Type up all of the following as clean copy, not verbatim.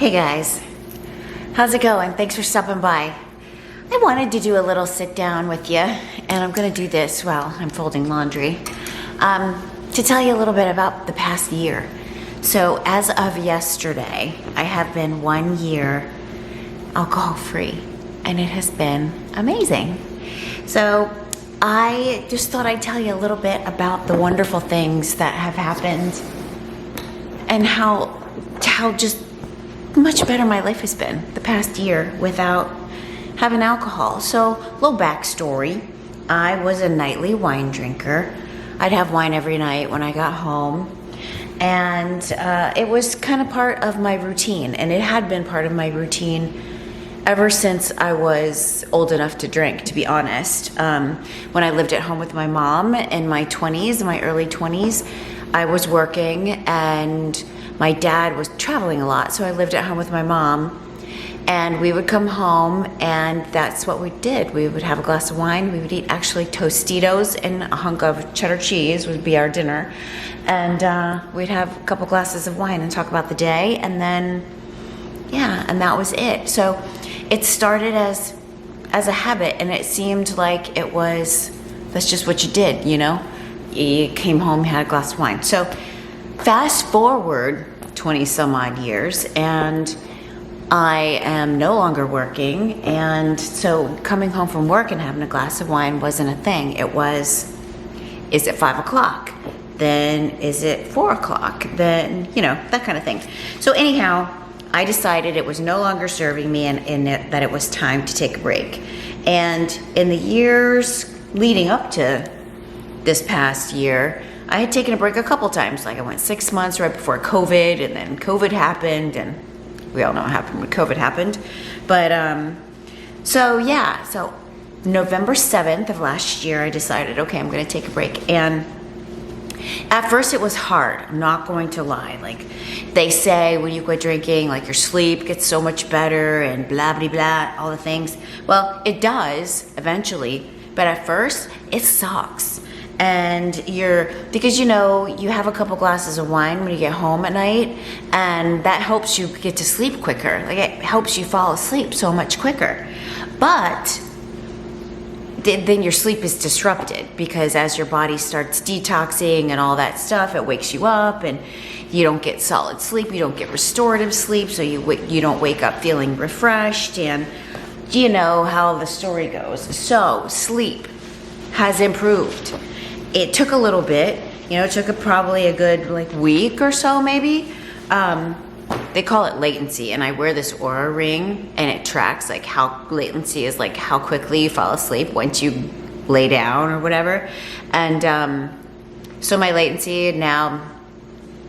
Hey guys, how's it going? Thanks for stopping by. I wanted to do a little sit down with you, and I'm gonna do this while I'm folding laundry, to tell you a little bit about the past year. So as of yesterday, I have been 1 year alcohol free, and it has been amazing. So I just thought I'd tell you a little bit about the wonderful things that have happened and how just much better my life has been the past year without having alcohol. So, little backstory. I was a nightly wine drinker. I'd have wine every night when I got home. And it was kind of part of my routine. And it had been part of my routine ever since I was old enough to drink, to be honest. When I lived at home with my mom in my 20s, in my early 20s, I was working and my dad was traveling a lot, so I lived at home with my mom, and we would come home, and that's what we did. We would have a glass of wine. We would eat actually Tostitos and a hunk of cheddar cheese would be our dinner, and we'd have a couple glasses of wine and talk about the day, and then, yeah, and that was it. So it started as a habit, and it seemed like that's just what you did, you know? You came home, had a glass of wine. So fast forward 20 some odd years, and I am no longer working, and so coming home from work and having a glass of wine wasn't a thing. It was, is it 5 o'clock? Then is it 4 o'clock? Then, you know, that kind of thing. So anyhow, I decided it was no longer serving me and that it was time to take a break. And in the years leading up to this past year, I had taken a break a couple times. Like I went 6 months right before COVID, and then COVID happened, and we all know what happened when COVID happened. But so November 7th of last year, I decided, okay, I'm gonna take a break. And at first it was hard, I'm not going to lie. Like they say when you quit drinking, like your sleep gets so much better and blah, blah, blah, all the things. Well, it does eventually, but at first it sucks. And because you know, you have a couple glasses of wine when you get home at night, and that helps you get to sleep quicker. Like it helps you fall asleep so much quicker. But then your sleep is disrupted, because as your body starts detoxing and all that stuff, it wakes you up and you don't get solid sleep, you don't get restorative sleep, so you don't wake up feeling refreshed, and you know how the story goes. So sleep has improved. It took a little bit, you know, it took probably a good week or so maybe. They call it latency, and I wear this Aura ring, and it tracks like how latency is, like how quickly you fall asleep once you lay down or whatever. And so my latency now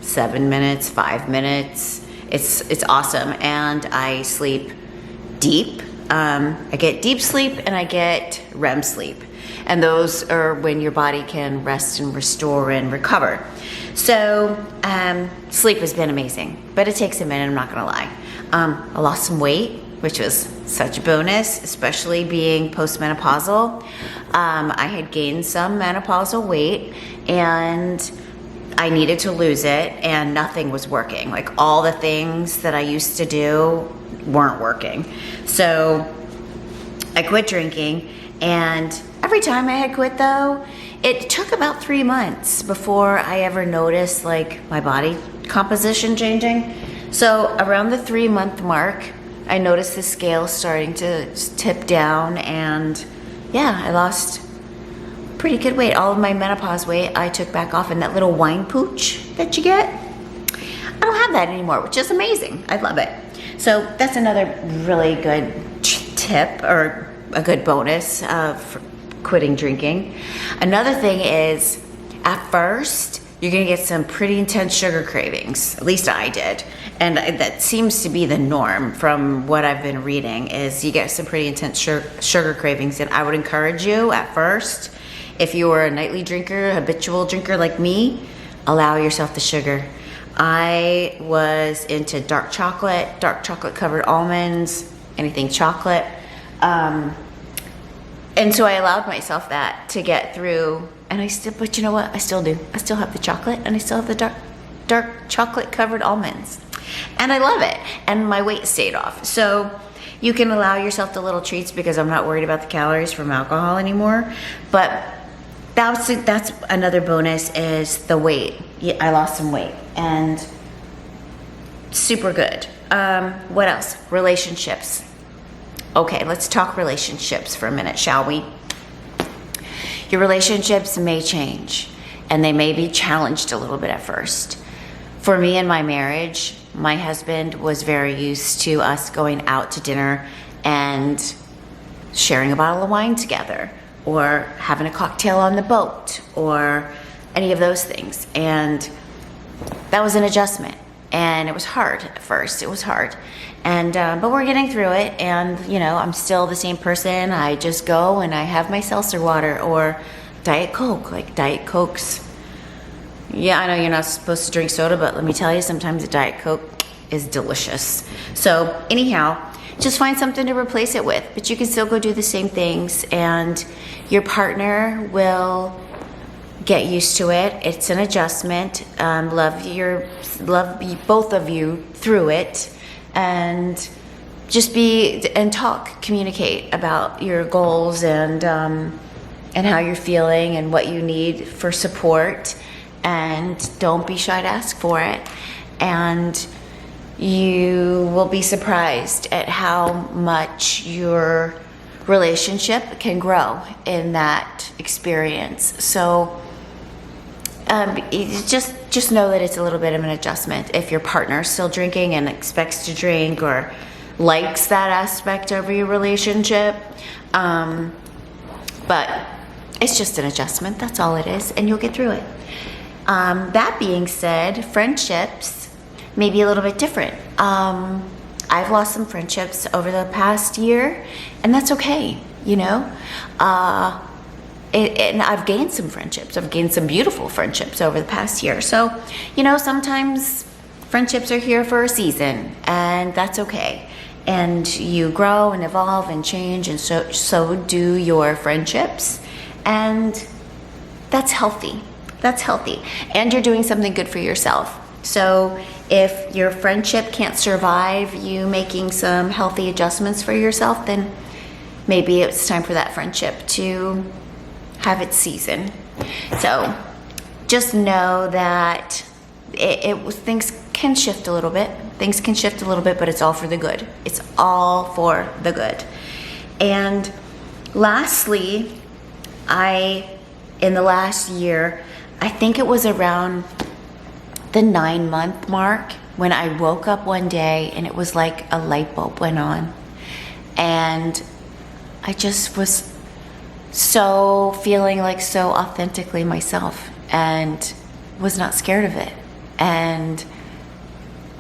7 minutes, 5 minutes. It's awesome, and I sleep deep. I get deep sleep and I get REM sleep. And those are when your body can rest and restore and recover. So sleep has been amazing, but it takes a minute, I'm not gonna lie. I lost some weight, which was such a bonus, especially being postmenopausal. I had gained some menopausal weight, and I needed to lose it, and nothing was working. Like all the things that I used to do weren't working. So I quit drinking, and every time I had quit though, it took about 3 months before I ever noticed like my body composition changing. So around the 3-month mark, I noticed the scale starting to tip down, and yeah, I lost pretty good weight. All of my menopause weight I took back off, and that little wine pooch that you get, I don't have that anymore, which is amazing. I love it. So that's another really good tip, or a good bonus for quitting drinking. Another thing is, at first, you're gonna get some pretty intense sugar cravings. At least I did. And that seems to be the norm from what I've been reading, is you get some pretty intense sugar cravings. And I would encourage you at first, if you were a nightly drinker, habitual drinker like me, allow yourself the sugar. I was into dark chocolate covered almonds, anything chocolate. And so I allowed myself that to get through, and but you know what? I still do. I still have the chocolate, and I still have the dark chocolate covered almonds. And I love it. And my weight stayed off. So you can allow yourself the little treats because I'm not worried about the calories from alcohol anymore. But that's another bonus is the weight. I lost some weight and super good. What else? Relationships. Okay, let's talk relationships for a minute, shall we? Your relationships may change and they may be challenged a little bit at first. For me in my marriage, my husband was very used to us going out to dinner and sharing a bottle of wine together or having a cocktail on the boat or any of those things. And that was an adjustment. And it was hard at first. It was hard. And but we're getting through it. And you know, I'm still the same person. I just go and I have my seltzer water or Diet Coke. Like Diet Cokes. Yeah, I know you're not supposed to drink soda, but let me tell you, sometimes a Diet Coke is delicious. So anyhow, just find something to replace it with. But you can still go do the same things, and your partner will get used to it. It's an adjustment. Love both of you through it, and just communicate about your goals and how you're feeling and what you need for support. And don't be shy to ask for it. And you will be surprised at how much your relationship can grow in that experience. So just know that it's a little bit of an adjustment. If your partner's still drinking and expects to drink or likes that aspect of your relationship, but it's just an adjustment. That's all it is, and you'll get through it. That being said, friendships may be a little bit different. I've lost some friendships over the past year, and that's okay, you know. And I've gained some friendships. I've gained some beautiful friendships over the past year. So, you know, sometimes friendships are here for a season, and that's okay. And you grow and evolve and change, and so do your friendships, and that's healthy. That's healthy. And you're doing something good for yourself. So if your friendship can't survive you making some healthy adjustments for yourself, then maybe it's time for that friendship to have its season. So just know that things can shift a little bit. Things can shift a little bit, but it's all for the good. It's all for the good. And lastly, in the last year, I think it was around the 9-month mark when I woke up one day and it was like a light bulb went on. And I just was feeling like so authentically myself and was not scared of it. And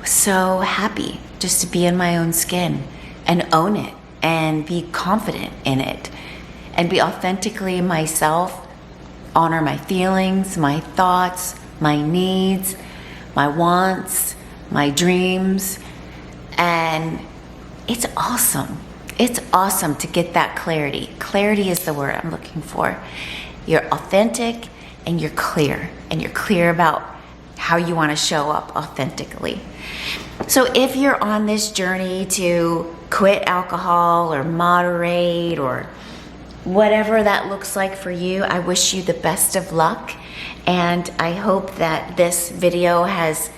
was so happy just to be in my own skin and own it and be confident in it and be authentically myself. Honor my feelings, my thoughts, my needs, my wants, my dreams. And it's awesome. It's awesome to get that clarity. Clarity is the word I'm looking for. You're authentic and you're clear. And you're clear about how you want to show up authentically. So if you're on this journey to quit alcohol or moderate or whatever that looks like for you, I wish you the best of luck, and I hope that this video has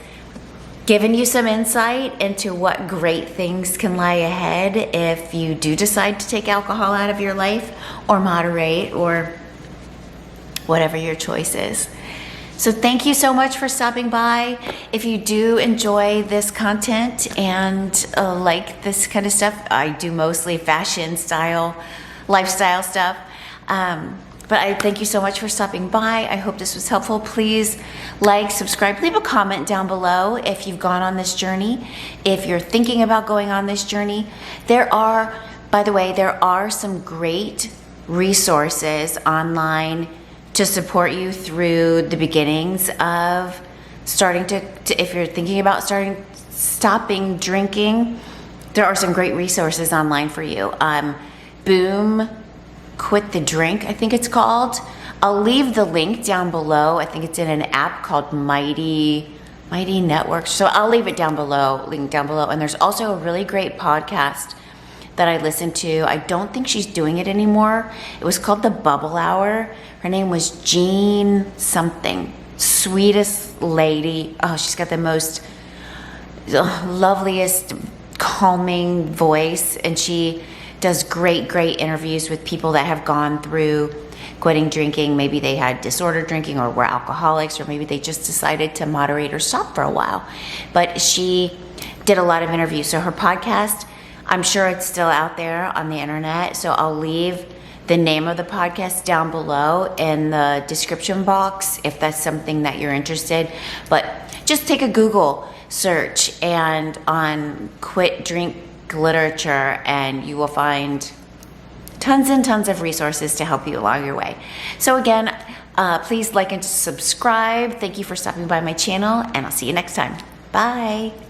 given you some insight into what great things can lie ahead if you do decide to take alcohol out of your life or moderate or whatever your choice is. So thank you so much for stopping by. If you do enjoy this content and like this kind of stuff, I do mostly fashion style, lifestyle stuff. But I thank you so much for stopping by. I hope this was helpful. Please like, subscribe, leave a comment down below if you've gone on this journey. If you're thinking about going on this journey, by the way, there are some great resources online to support you through the beginnings of starting to if you're thinking about stopping drinking, there are some great resources online for you. Boom, Quit the Drink, I think it's called. I'll leave the link down below. I think it's in an app called Mighty Mighty Networks. So I'll leave it down below, link down below. And there's also a really great podcast that I listened to. I don't think she's doing it anymore. It was called The Bubble Hour. Her name was Jean something. Sweetest lady. Oh, she's got the most loveliest, calming voice. And she does great interviews with people that have gone through quitting drinking. Maybe they had disordered drinking or were alcoholics, or maybe they just decided to moderate or stop for a while. But she did a lot of interviews. So her podcast, I'm sure it's still out there on the internet. So I'll leave the name of the podcast down below in the description box if that's something that you're interested. But just take a Google search and on quit drink literature, and you will find tons and tons of resources to help you along your way. So again, please like and subscribe. Thank you for stopping by my channel, and I'll see you next time. Bye.